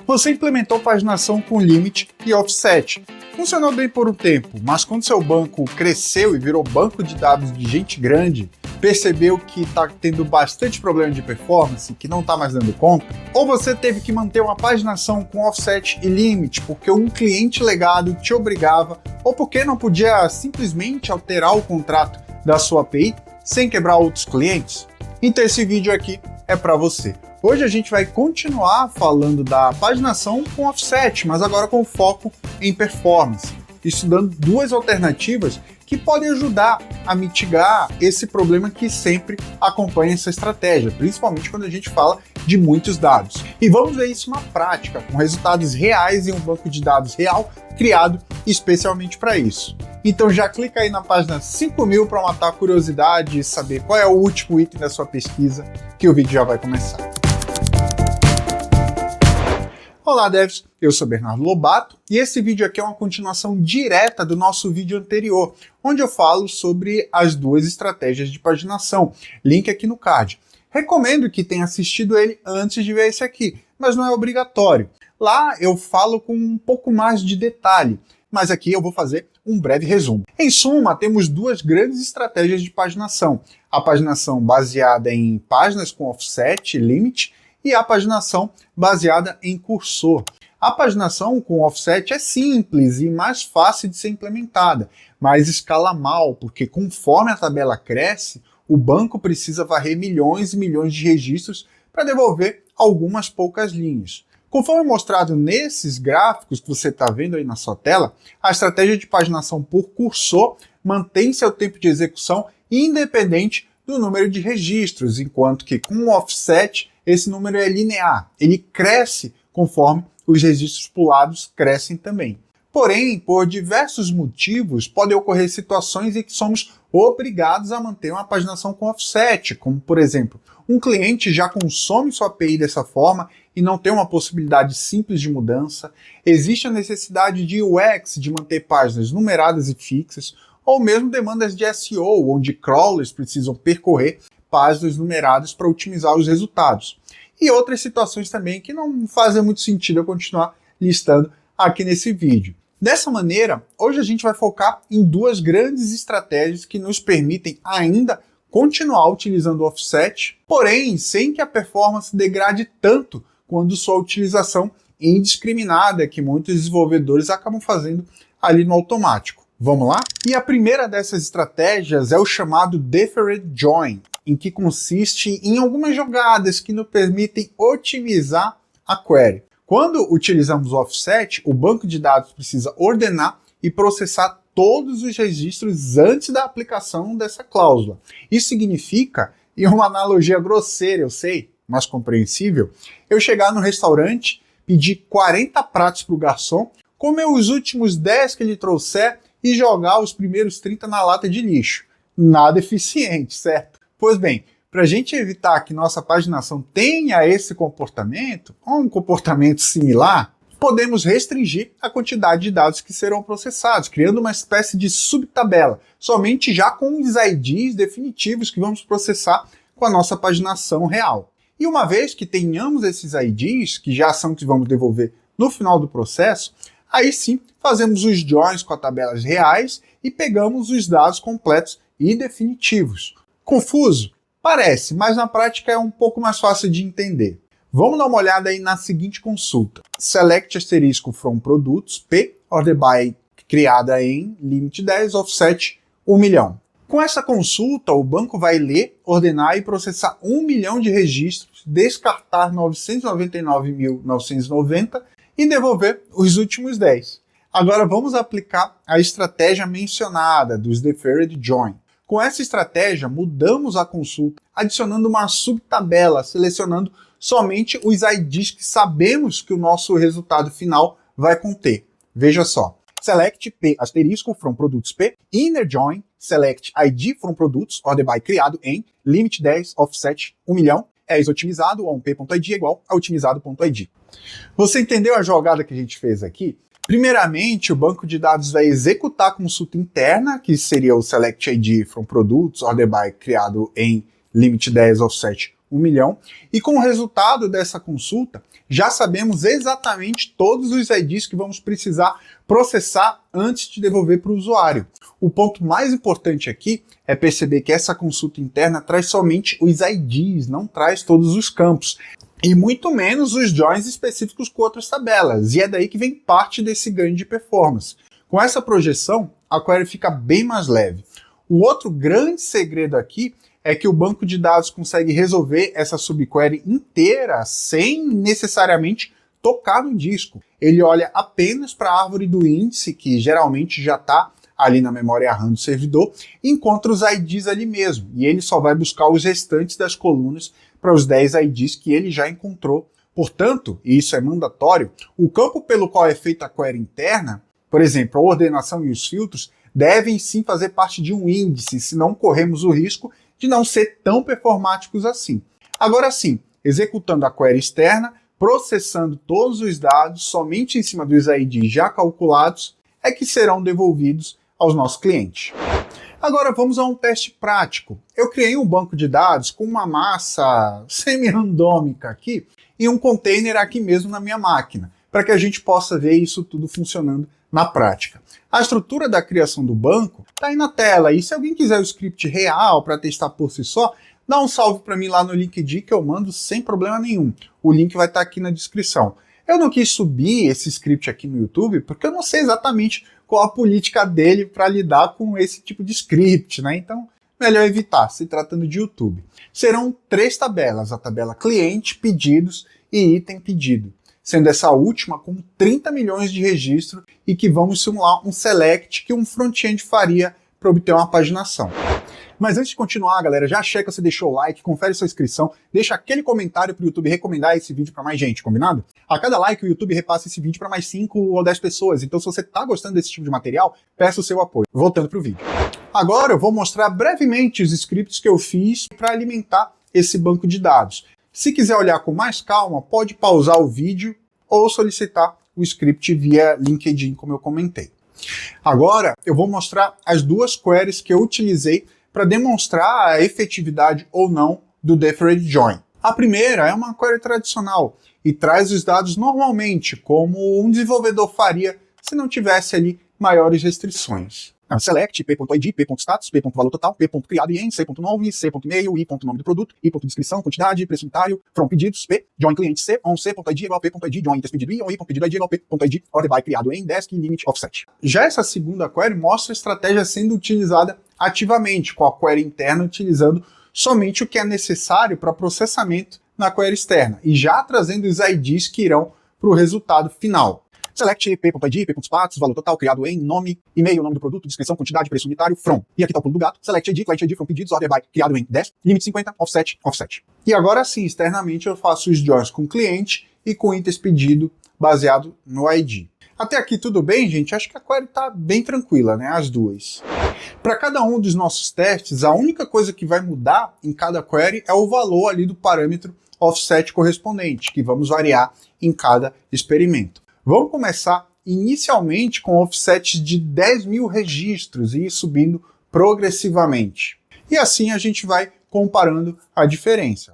Você implementou paginação com limit e offset. Funcionou bem por um tempo, mas quando seu banco cresceu e virou banco de dados de gente grande, percebeu que está tendo bastante problema de performance, que não está mais dando conta? Ou você teve que manter uma paginação com offset e limit porque um cliente legado te obrigava, ou porque não podia simplesmente alterar o contrato da sua API sem quebrar outros clientes? Então esse vídeo aqui é para você. Hoje a gente vai continuar falando da paginação com offset, mas agora com foco em performance, estudando duas alternativas que podem ajudar a mitigar esse problema que sempre acompanha essa estratégia, principalmente quando a gente fala de muitos dados. E vamos ver isso na prática, com resultados reais em um banco de dados real, criado especialmente para isso. Então já clica aí na página 5000 para matar a curiosidade e saber qual é o último item da sua pesquisa, que o vídeo já vai começar. Olá devs, eu sou Bernardo Lobato e esse vídeo aqui é uma continuação direta do nosso vídeo anterior, onde eu falo sobre as duas estratégias de paginação, link aqui no card. Recomendo que tenha assistido ele antes de ver esse aqui, mas não é obrigatório. Lá eu falo com um pouco mais de detalhe, mas aqui eu vou fazer um breve resumo. Em suma, temos duas grandes estratégias de paginação, a paginação baseada em páginas com offset e limit, e a paginação baseada em cursor. A paginação com offset é simples e mais fácil de ser implementada, mas escala mal, porque conforme a tabela cresce, o banco precisa varrer milhões e milhões de registros para devolver algumas poucas linhas. Conforme mostrado nesses gráficos que você está vendo aí na sua tela, a estratégia de paginação por cursor mantém seu tempo de execução independente do número de registros, enquanto que com o offset esse número é linear, ele cresce conforme os registros pulados crescem também. Porém, por diversos motivos, podem ocorrer situações em que somos obrigados a manter uma paginação com offset, como por exemplo, um cliente já consome sua API dessa forma e não tem uma possibilidade simples de mudança, existe a necessidade de UX de manter páginas numeradas e fixas, ou mesmo demandas de SEO, onde crawlers precisam percorrer páginas numeradas para otimizar os resultados. E outras situações também que não fazem muito sentido eu continuar listando aqui nesse vídeo. Dessa maneira, hoje a gente vai focar em duas grandes estratégias que nos permitem ainda continuar utilizando o offset, porém sem que a performance degrade tanto quanto sua utilização indiscriminada que muitos desenvolvedores acabam fazendo ali no automático. Vamos lá? E a primeira dessas estratégias é o chamado Deferred Join, em que consiste em algumas jogadas que nos permitem otimizar a query. Quando utilizamos o offset, o banco de dados precisa ordenar e processar todos os registros antes da aplicação dessa cláusula. Isso significa, em uma analogia grosseira, eu sei, mas compreensível, eu chegar no restaurante, pedir 40 pratos para o garçom, comer os últimos 10 que ele trouxer e jogar os primeiros 30 na lata de lixo. Nada eficiente, certo? Pois bem, para a gente evitar que nossa paginação tenha esse comportamento, ou um comportamento similar, podemos restringir a quantidade de dados que serão processados, criando uma espécie de subtabela, somente já com os IDs definitivos que vamos processar com a nossa paginação real. E uma vez que tenhamos esses IDs, que já são que vamos devolver no final do processo, aí sim fazemos os joins com as tabelas reais e pegamos os dados completos e definitivos. Confuso? Parece, mas na prática é um pouco mais fácil de entender. Vamos dar uma olhada aí na seguinte consulta. Select asterisco from produtos, P, order by criada em limit 10, offset 1 milhão. Com essa consulta, o banco vai ler, ordenar e processar 1 milhão de registros, descartar 999.990 e devolver os últimos 10. Agora vamos aplicar a estratégia mencionada dos Deferred Join. Com essa estratégia, mudamos a consulta, adicionando uma subtabela, selecionando somente os IDs que sabemos que o nosso resultado final vai conter. Veja só. Select P asterisco from produtos P, inner join, select ID from produtos, order by criado em limit 10, offset 1 milhão, otimizado, on.p.id é igual a otimizado.id. Você entendeu a jogada que a gente fez aqui? Primeiramente, o banco de dados vai executar a consulta interna, que seria o select ID from produtos, order by criado em limit 10 offset 1 milhão, e com o resultado dessa consulta, já sabemos exatamente todos os IDs que vamos precisar processar antes de devolver para o usuário. O ponto mais importante aqui é perceber que essa consulta interna traz somente os IDs, não traz todos os campos, e muito menos os joins específicos com outras tabelas, e é daí que vem parte desse ganho de performance. Com essa projeção, a query fica bem mais leve. O outro grande segredo aqui é que o banco de dados consegue resolver essa subquery inteira sem necessariamente tocar no disco. Ele olha apenas para a árvore do índice, que geralmente já está ali na memória RAM do servidor, e encontra os IDs ali mesmo, e ele só vai buscar os restantes das colunas para os 10 IDs que ele já encontrou. Portanto, e isso é mandatório, o campo pelo qual é feita a query interna, por exemplo, a ordenação e os filtros, devem sim fazer parte de um índice, senão corremos o risco de não ser tão performáticos assim. Agora sim, executando a query externa, processando todos os dados somente em cima dos IDs já calculados, é que serão devolvidos aos nossos clientes. Agora vamos a um teste prático. Eu criei um banco de dados com uma massa semi-randômica aqui e um container aqui mesmo na minha máquina, para que a gente possa ver isso tudo funcionando na prática. A estrutura da criação do banco está aí na tela, e se alguém quiser o script real para testar por si só, dá um salve para mim lá no LinkedIn que eu mando sem problema nenhum. O link vai estar aqui na descrição. Eu não quis subir esse script aqui no YouTube porque eu não sei exatamente qual a política dele para lidar com esse tipo de script, né? Então, melhor evitar, se tratando de YouTube. Serão 3 tabelas, a tabela cliente, pedidos e item pedido, sendo essa última com 30 milhões de registro e que vamos simular um select que um front-end faria para obter uma paginação. Mas antes de continuar, galera, já checa se deixou o like, confere sua inscrição, deixa aquele comentário para o YouTube recomendar esse vídeo para mais gente, combinado? A cada like, o YouTube repassa esse vídeo para mais 5 ou 10 pessoas, então se você está gostando desse tipo de material, peço o seu apoio. Voltando para o vídeo. Agora eu vou mostrar brevemente os scripts que eu fiz para alimentar esse banco de dados. Se quiser olhar com mais calma, pode pausar o vídeo ou solicitar o script via LinkedIn, como eu comentei. Agora eu vou mostrar as 2 queries que eu utilizei para demonstrar a efetividade ou não do deferred join. A primeira é uma query tradicional e traz os dados normalmente, como um desenvolvedor faria se não tivesse ali maiores restrições. Select, p.id, p.status, p.valor total, p.criado em, c.nome, c.email, i.nome do produto, i.descrição, quantidade, preço unitário, from pedidos, p, join cliente c, on c.id igual a p.id, join pedido i, on i.pedido id igual a p.id, order by criado em, desk, limit, offset. Já essa segunda query mostra a estratégia sendo utilizada ativamente, com a query interna utilizando somente o que é necessário para processamento na query externa, e já trazendo os IDs que irão para o resultado final. Select, p.id, p.status, valor total, criado em, nome, e-mail, nome do produto, descrição, quantidade, preço unitário, from. E aqui está o pulo do gato. Select ID, client ID, from pedidos, order by, criado em, desk, limite 50, offset, offset. E agora sim, externamente eu faço os joins com cliente e com itens pedido baseado no ID. Até aqui tudo bem, gente? Acho que a query está bem tranquila, né? As duas. Para cada um dos nossos testes, a única coisa que vai mudar em cada query é o valor ali do parâmetro offset correspondente, que vamos variar em cada experimento. Vamos começar inicialmente com offsets de 10 mil registros e ir subindo progressivamente. E assim a gente vai comparando a diferença.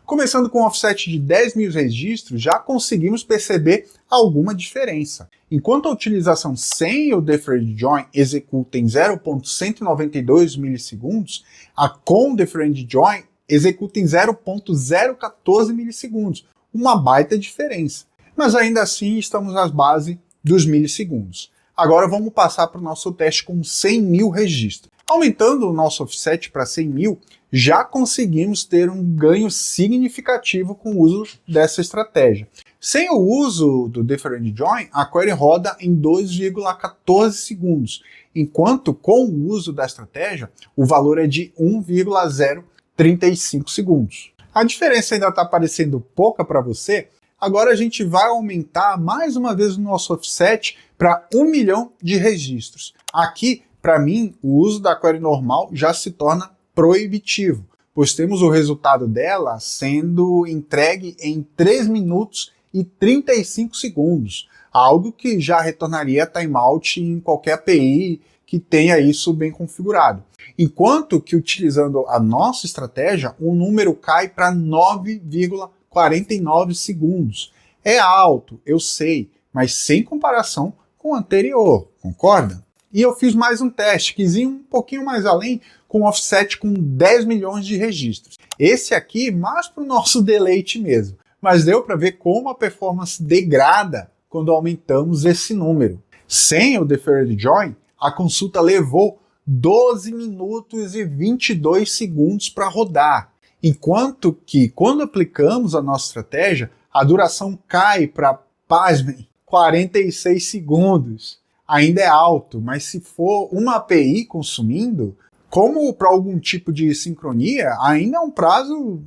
Começando com um offset de 10 mil registros, já conseguimos perceber alguma diferença. Enquanto a utilização sem o deferred join executa em 0.192 milissegundos, a com deferred join executa em 0.014 milissegundos. Uma baita diferença. Mas ainda assim estamos na base dos milissegundos. Agora vamos passar para o nosso teste com 100 mil registros. Aumentando o nosso offset para 100 mil, já conseguimos ter um ganho significativo com o uso dessa estratégia. Sem o uso do deferred join, a query roda em 2,14 segundos, enquanto com o uso da estratégia, o valor é de 1,035 segundos. A diferença ainda está parecendo pouca para você. Agora a gente vai aumentar mais uma vez o nosso offset para 1 milhão de registros. Aqui, para mim, o uso da query normal já se torna proibitivo, pois temos o resultado dela sendo entregue em 3 minutos e 35 segundos, algo que já retornaria timeout em qualquer API que tenha isso bem configurado. Enquanto que utilizando a nossa estratégia, o número cai para 9,49 segundos. É alto, eu sei, mas sem comparação com o anterior, concorda? E eu fiz mais um teste, quis ir um pouquinho mais além, com offset com 10 milhões de registros. Esse aqui, mais para o nosso deleite mesmo. Mas deu para ver como a performance degrada quando aumentamos esse número. Sem o Deferred Join, a consulta levou 12 minutos e 22 segundos para rodar. Enquanto que, quando aplicamos a nossa estratégia, a duração cai para, pasmem, 46 segundos. Ainda é alto, mas se for uma API consumindo, como para algum tipo de sincronia, ainda é um prazo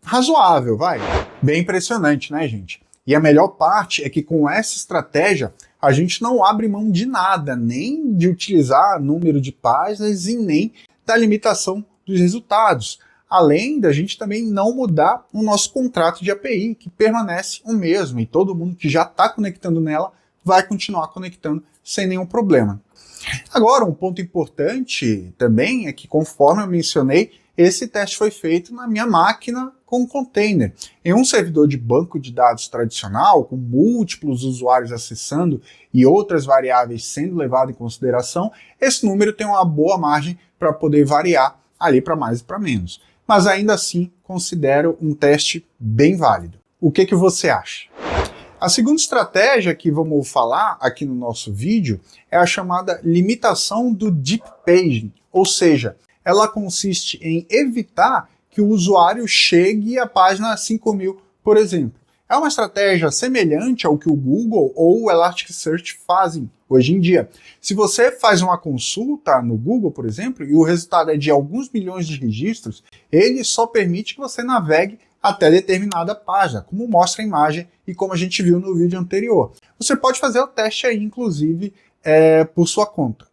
razoável, vai. Bem impressionante, né, gente? E a melhor parte é que com essa estratégia, a gente não abre mão de nada, nem de utilizar número de páginas e nem da limitação dos resultados. Além da gente também não mudar o nosso contrato de API, que permanece o mesmo, e todo mundo que já está conectando nela vai continuar conectando sem nenhum problema. Agora, um ponto importante também é que, conforme eu mencionei, esse teste foi feito na minha máquina com container. Em um servidor de banco de dados tradicional, com múltiplos usuários acessando e outras variáveis sendo levadas em consideração, esse número tem uma boa margem para poder variar ali para mais e para menos. Mas ainda assim, considero um teste bem válido. O que você acha? A segunda estratégia que vamos falar aqui no nosso vídeo é a chamada limitação do deep paging, ou seja, ela consiste em evitar que o usuário chegue à página 5000, por exemplo. É uma estratégia semelhante ao que o Google ou o Elasticsearch fazem hoje em dia. Se você faz uma consulta no Google, por exemplo, e o resultado é de alguns milhões de registros, ele só permite que você navegue até determinada página, como mostra a imagem e como a gente viu no vídeo anterior. Você pode fazer o teste aí, inclusive, por sua conta.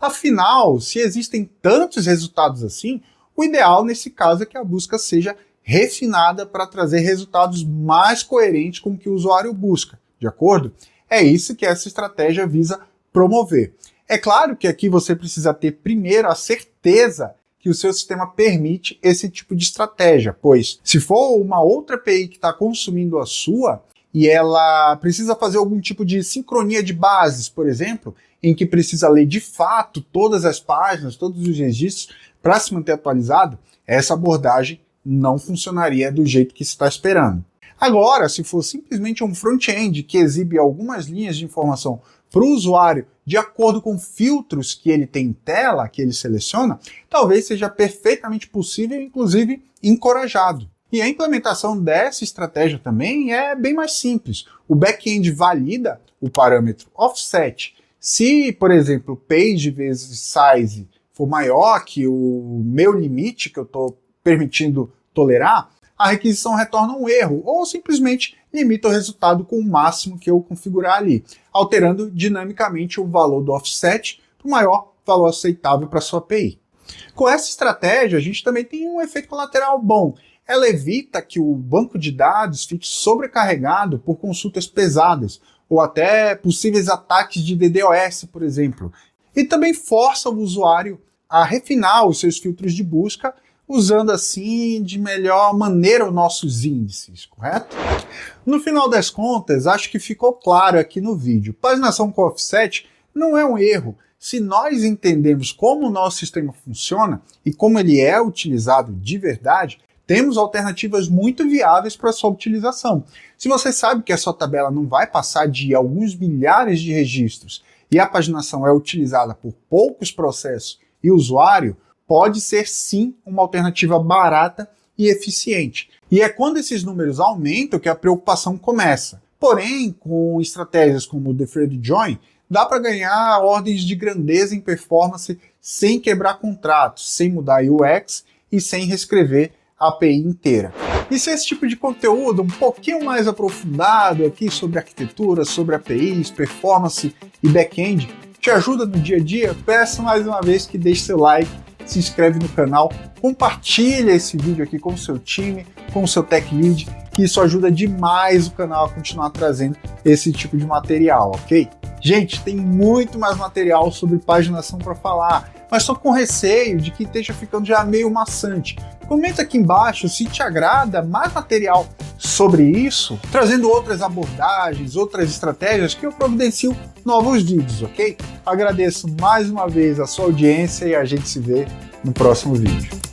Afinal, se existem tantos resultados assim, o ideal nesse caso é que a busca seja refinada para trazer resultados mais coerentes com o que o usuário busca, de acordo? É isso que essa estratégia visa promover. É claro que aqui você precisa ter primeiro a certeza que o seu sistema permite esse tipo de estratégia, pois se for uma outra API que está consumindo a sua e ela precisa fazer algum tipo de sincronia de bases, por exemplo, em que precisa ler de fato todas as páginas, todos os registros para se manter atualizado, essa abordagem não funcionaria do jeito que se está esperando. Agora, se for simplesmente um front-end que exibe algumas linhas de informação para o usuário de acordo com filtros que ele tem em tela, que ele seleciona, talvez seja perfeitamente possível, inclusive encorajado. E a implementação dessa estratégia também é bem mais simples. O back-end valida o parâmetro offset. Se, por exemplo, page vezes size for maior que o meu limite que eu estou permitindo tolerar, a requisição retorna um erro, ou simplesmente limita o resultado com o máximo que eu configurar ali, alterando dinamicamente o valor do offset para o maior valor aceitável para a sua API. Com essa estratégia, a gente também tem um efeito colateral bom. Ela evita que o banco de dados fique sobrecarregado por consultas pesadas, ou até possíveis ataques de DDoS, por exemplo. E também força o usuário a refinar os seus filtros de busca, usando assim de melhor maneira os nossos índices, correto? No final das contas, acho que ficou claro aqui no vídeo. Paginação com offset não é um erro. Se nós entendemos como o nosso sistema funciona e como ele é utilizado de verdade, temos alternativas muito viáveis para sua utilização. Se você sabe que a sua tabela não vai passar de alguns milhares de registros e a paginação é utilizada por poucos processos e usuário, pode ser sim uma alternativa barata e eficiente. E é quando esses números aumentam que a preocupação começa. Porém, com estratégias como o Deferred Join, dá para ganhar ordens de grandeza em performance sem quebrar contratos, sem mudar UX e sem reescrever a API inteira. E se esse tipo de conteúdo um pouquinho mais aprofundado aqui sobre arquitetura, sobre APIs, performance e back-end te ajuda no dia a dia, peço mais uma vez que deixe seu like, se inscreve no canal, compartilha esse vídeo aqui com o seu time, com o seu tech lead, que isso ajuda demais o canal a continuar trazendo esse tipo de material, ok? Gente, tem muito mais material sobre paginação para falar, mas só com receio de que esteja ficando já meio maçante. Comenta aqui embaixo se te agrada mais material sobre isso, trazendo outras abordagens, outras estratégias que eu providencio novos vídeos, ok? Agradeço mais uma vez a sua audiência e a gente se vê no próximo vídeo.